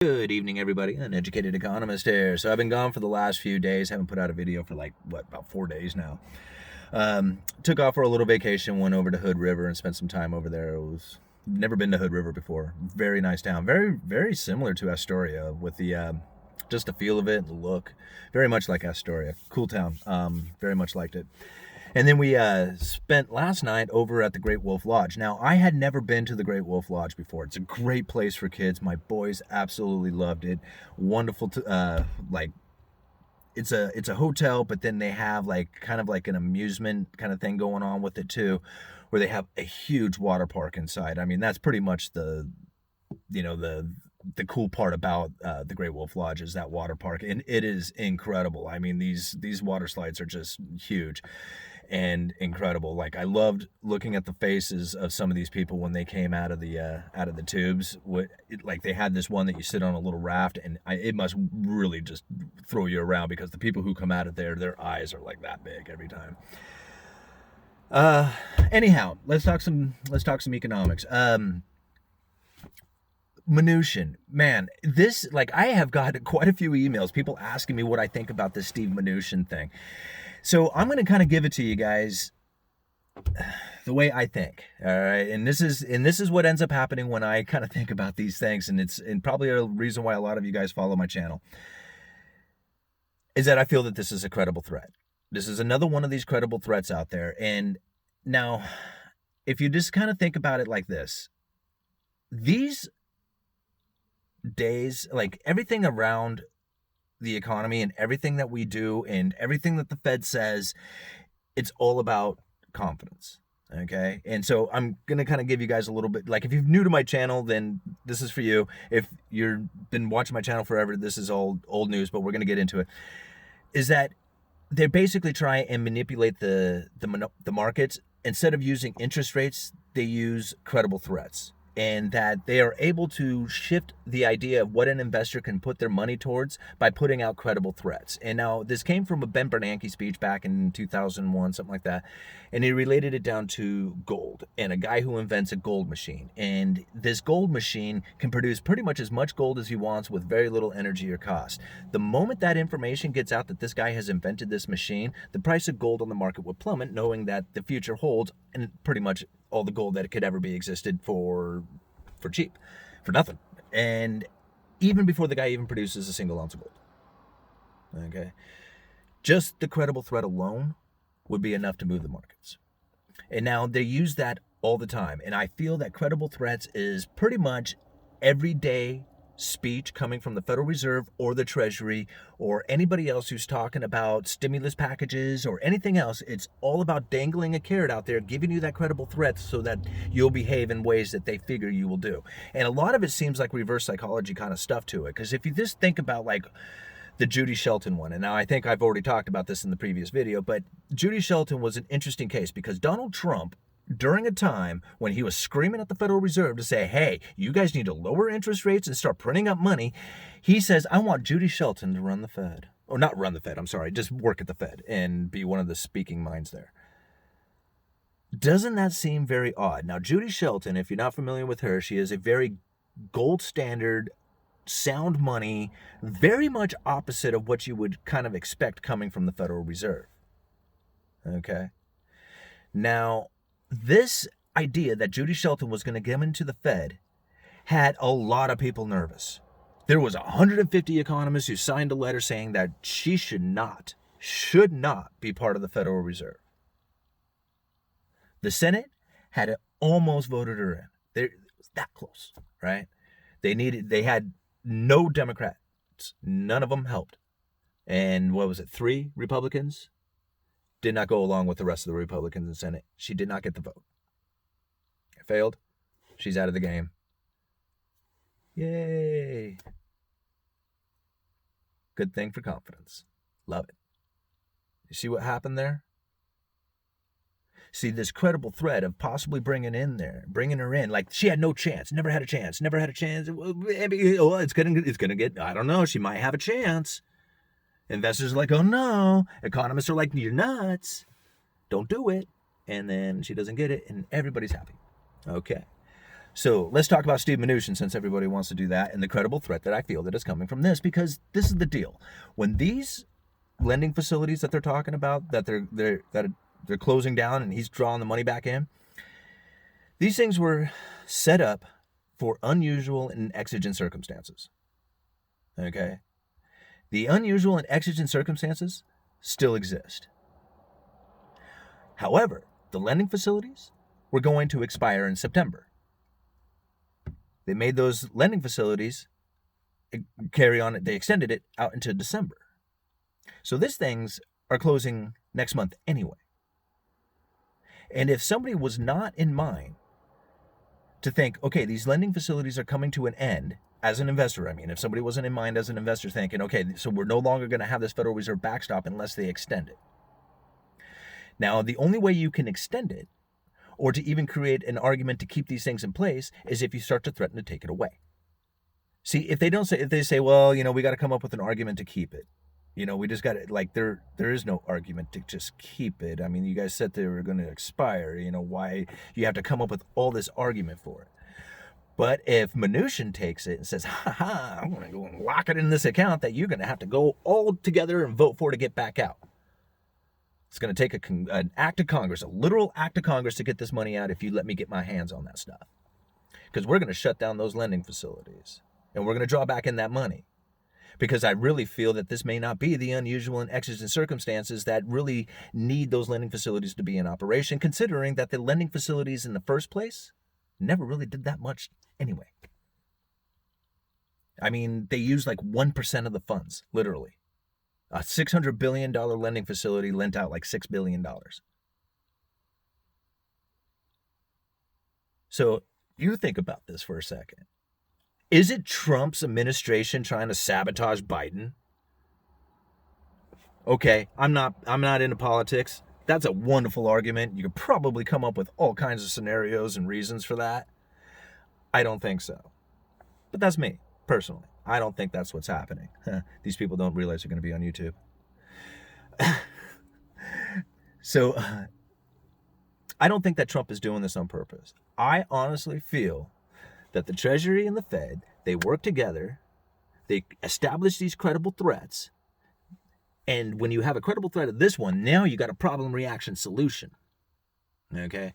Good evening, everybody. Uneducated Economist here. So I've been gone for the last few days. Haven't put out a video for about 4 days now. Took off for a little vacation. Went over to Hood River and spent some time over there. Never been to Hood River before. Very nice town. Very, very similar to Astoria with the just the feel of it, the look. Very much like Astoria. Cool town. Very much liked it. And then we spent last night over at the Great Wolf Lodge. Now, I had never been to the Great Wolf Lodge before. It's a great place for kids. My boys absolutely loved it. Wonderful to it's a hotel, but then they have kind of like an amusement kind of thing going on with it too, where they have a huge water park inside. I mean, that's pretty much the cool part about the Great Wolf Lodge is that water park, and it is incredible. I mean, these water slides are just huge and incredible. Like, I loved looking at the faces of some of these people when they came out of the tubes. Like, they had this one that you sit on a little raft, and it must really just throw you around, because the people who come out of there, their eyes are like that big every time. Anyhow, let's talk some economics. Mnuchin, man, this, I have got quite a few emails, people asking me what I think about this Steve Mnuchin thing. So I'm going to kind of give it to you guys the way I think, all right? And this is what ends up happening when I kind of think about these things, and it's probably a reason why a lot of you guys follow my channel, is that I feel that this is a credible threat. This is another one of these credible threats out there. And now, if you just kind of think about it like this, these days, like, everything around the economy and everything that we do and everything that the Fed says, it's all about confidence. Okay. And so I'm going to kind of give you guys a little bit, like, if you're new to my channel, then this is for you. If you've been watching my channel forever, this is old news, but we're going to get into it. Is that they basically try and manipulate the markets. Instead of using interest rates, they use credible threats. And that they are able to shift the idea of what an investor can put their money towards by putting out credible threats. And now, this came from a Ben Bernanke speech back in 2001, something like that. And he related it down to gold and a guy who invents a gold machine. And this gold machine can produce pretty much as much gold as he wants with very little energy or cost. The moment that information gets out that this guy has invented this machine, the price of gold on the market would plummet, knowing that the future holds and pretty much all the gold that it could ever be existed for cheap, for nothing. And even before the guy even produces a single ounce of gold. Okay. Just the credible threat alone would be enough to move the markets. And now they use that all the time. And I feel that credible threats is pretty much everyday speech coming from the Federal Reserve or the Treasury or anybody else who's talking about stimulus packages or anything else. It's all about dangling a carrot out there, giving you that credible threat so that you'll behave in ways that they figure you will do. And a lot of it seems like reverse psychology kind of stuff to it. Because if you just think about, like, the Judy Shelton one, and now I think I've already talked about this in the previous video, but Judy Shelton was an interesting case because Donald Trump, during a time when he was screaming at the Federal Reserve to say, hey, you guys need to lower interest rates and start printing up money, he says, I want Judy Shelton to run the Fed. Or not run the Fed, I'm sorry, just work at the Fed and be one of the speaking minds there. Doesn't that seem very odd? Now, Judy Shelton, if you're not familiar with her, she is a very gold standard, sound money, very much opposite of what you would kind of expect coming from the Federal Reserve. Okay? Now, this idea that Judy Shelton was going to get into the Fed had a lot of people nervous. There was 150 economists who signed a letter saying that she should not be part of the Federal Reserve. The Senate had almost voted her in. It was that close, right? They had no Democrats. None of them helped. And what was it, 3 Republicans did not go along with the rest of the Republicans in the Senate. She did not get the vote. It failed. She's out of the game. Yay. Good thing for confidence. Love it. You see what happened there? See, this credible threat of possibly bringing her in, like she had no chance, never had a chance. Oh, it's gonna get, I don't know, she might have a chance. Investors are like, oh no. Economists are like, you're nuts. Don't do it. And then she doesn't get it, and everybody's happy. Okay. So let's talk about Steve Mnuchin, since everybody wants to do that, and the credible threat that I feel that is coming from this, because this is the deal. When these lending facilities that they're talking about, that they're closing down and he's drawing the money back in, these things were set up for unusual and exigent circumstances. Okay? The unusual and exigent circumstances still exist. However, the lending facilities were going to expire in September. They made those lending facilities carry on, they extended it out into December. So these things are closing next month anyway. And if somebody was not in mind to think, okay, these lending facilities are coming to an end, as an investor, I mean, if somebody wasn't in mind as an investor thinking, okay, so we're no longer going to have this Federal Reserve backstop unless they extend it. Now, the only way you can extend it, or to even create an argument to keep these things in place, is if you start to threaten to take it away. See, if they say, well, we got to come up with an argument to keep it. We just got to, there is no argument to just keep it. I mean, you guys said they were going to expire. Why you have to come up with all this argument for it? But if Mnuchin takes it and says, I'm going to go and lock it in this account that you're going to have to go all together and vote for to get back out. It's going to take an act of Congress, a literal act of Congress, to get this money out if you let me get my hands on that stuff. Because we're going to shut down those lending facilities. And we're going to draw back in that money. Because I really feel that this may not be the unusual and exigent circumstances that really need those lending facilities to be in operation, considering that the lending facilities in the first place never really did that much anyway. I mean, they used 1% of the funds, literally. A $600 billion lending facility lent out $6 billion. So you think about this for a second. Is it Trump's administration trying to sabotage Biden? Okay, I'm not into politics. That's a wonderful argument. You could probably come up with all kinds of scenarios and reasons for that. I don't think so. But that's me, personally. I don't think that's what's happening. These people don't realize they're going to be on YouTube. So, I don't think that Trump is doing this on purpose. I honestly feel that the Treasury and the Fed, they work together, they establish these credible threats, and when you have a credible threat of this one, now you got a problem reaction solution. Okay?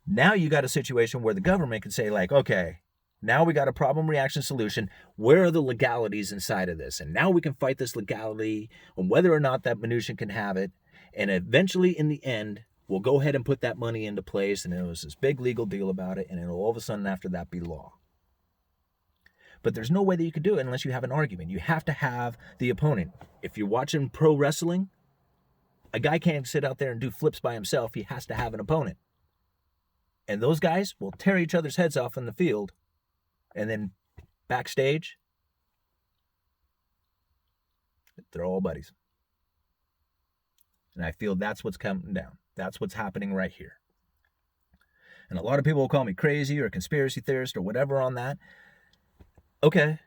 Now you got a situation where the government can say okay, now we got a problem reaction solution. Where are the legalities inside of this? And now we can fight this legality on whether or not that Mnuchin can have it. And eventually, in the end, we'll go ahead and put that money into place. And it was this big legal deal about it. And it'll all of a sudden after that be law. But there's no way that you could do it unless you have an argument. You have to have the opponent. If you're watching pro wrestling, a guy can't sit out there and do flips by himself. He has to have an opponent. And those guys will tear each other's heads off in the field. And then backstage, they're all buddies. And I feel that's what's coming down. That's what's happening right here. And a lot of people will call me crazy or a conspiracy theorist or whatever on that. Okay.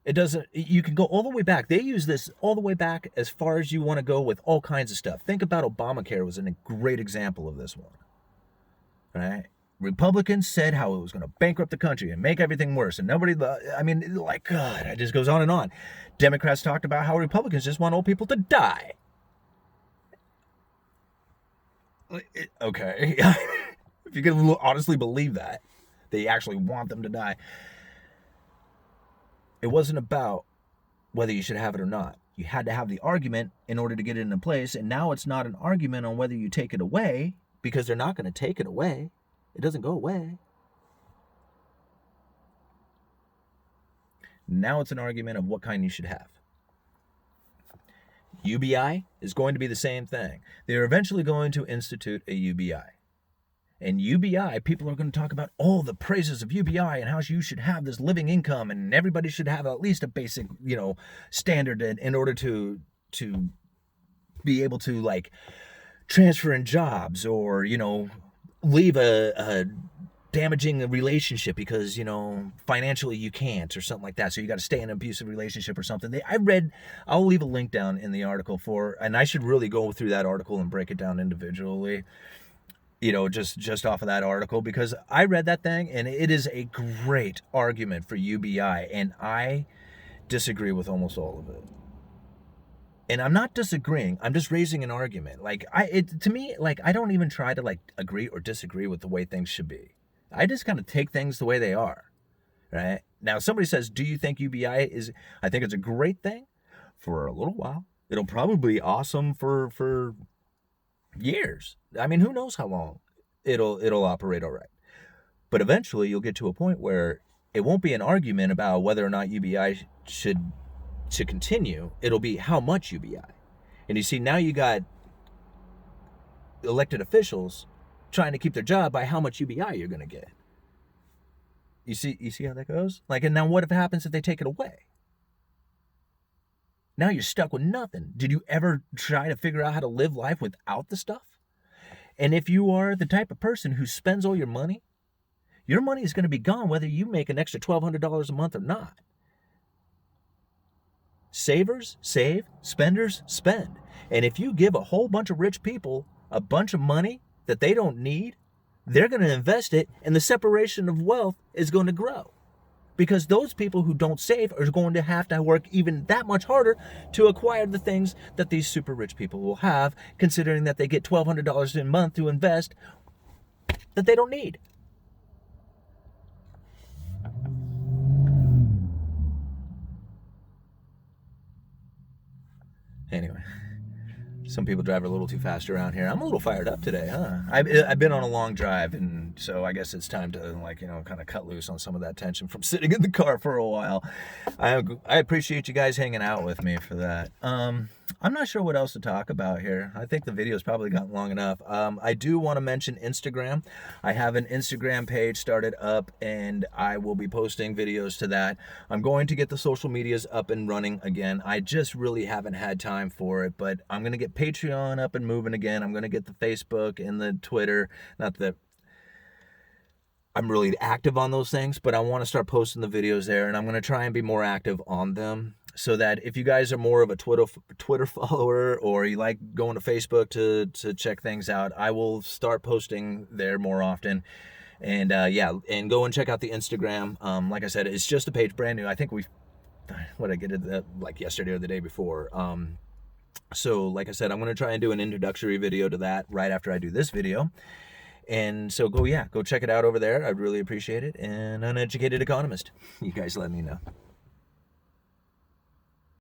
It doesn't, you can go all the way back. They use this all the way back as far as you want to go with all kinds of stuff. Think about Obamacare was a great example of this one. Right? Republicans said how it was going to bankrupt the country and make everything worse. And nobody, God, it just goes on and on. Democrats talked about how Republicans just want old people to die. Okay. If you can honestly believe that, they actually want them to die. It wasn't about whether you should have it or not. You had to have the argument in order to get it into place. And now it's not an argument on whether you take it away, because they're not going to take it away. It doesn't go away. Now it's an argument of what kind you should have. UBI is going to be the same thing. They're eventually going to institute a UBI. And UBI, people are going to talk about all the praises of UBI and how you should have this living income and everybody should have at least a basic, standard in order to be able to transfer in jobs or, leave a damaging relationship because, financially you can't or something like that. So you got to stay in an abusive relationship or something. I'll leave a link down in the article and I should really go through that article and break it down individually. just off of that article, because I read that thing and it is a great argument for UBI, and I disagree with almost all of it. And I'm not disagreeing, I'm just raising an argument. Like, to me, like, I don't even try to, like, agree or disagree with the way things should be. I just kind of take things the way they are, right? Now, somebody says, do you think UBI is, I think it's a great thing for a little while. It'll probably be awesome for years. I mean, who knows how long it'll operate all right. But eventually you'll get to a point where it won't be an argument about whether or not UBI should continue. It'll be how much UBI. And you see, now you got elected officials trying to keep their job by how much UBI you're going to get. You see how that goes? Like, and now what if happens if they take it away? Now you're stuck with nothing. Did you ever try to figure out how to live life without the stuff? And if you are the type of person who spends all your money is going to be gone whether you make an extra $1,200 a month or not. Savers save, spenders spend. And if you give a whole bunch of rich people a bunch of money that they don't need, they're going to invest it, and the separation of wealth is going to grow. Because those people who don't save are going to have to work even that much harder to acquire the things that these super rich people will have, considering that they get $1,200 a month to invest that they don't need. Anyway, some people drive a little too fast around here. I'm a little fired up today, huh? I've been on a long drive, and so I guess it's time to, like, kind of cut loose on some of that tension from sitting in the car for a while. I appreciate you guys hanging out with me for that. I'm not sure what else to talk about here. I think the video's probably gotten long enough. I do want to mention Instagram. I have an Instagram page started up, and I will be posting videos to that. I'm going to get the social medias up and running again. I just really haven't had time for it, but I'm going to get Patreon up and moving again. I'm going to get the Facebook and the Twitter. Not that I'm really active on those things, but I want to start posting the videos there, and I'm going to try and be more active on them, so that if you guys are more of a Twitter follower, or you like going to Facebook to check things out, I will start posting there more often. And and go and check out the Instagram. Like I said, it's just a page, brand new. I think I get it like yesterday or the day before. So like I said, I'm going to try and do an introductory video to that right after I do this video. And so go check it out over there. I'd really appreciate it. And Uneducated Economist, you guys let me know.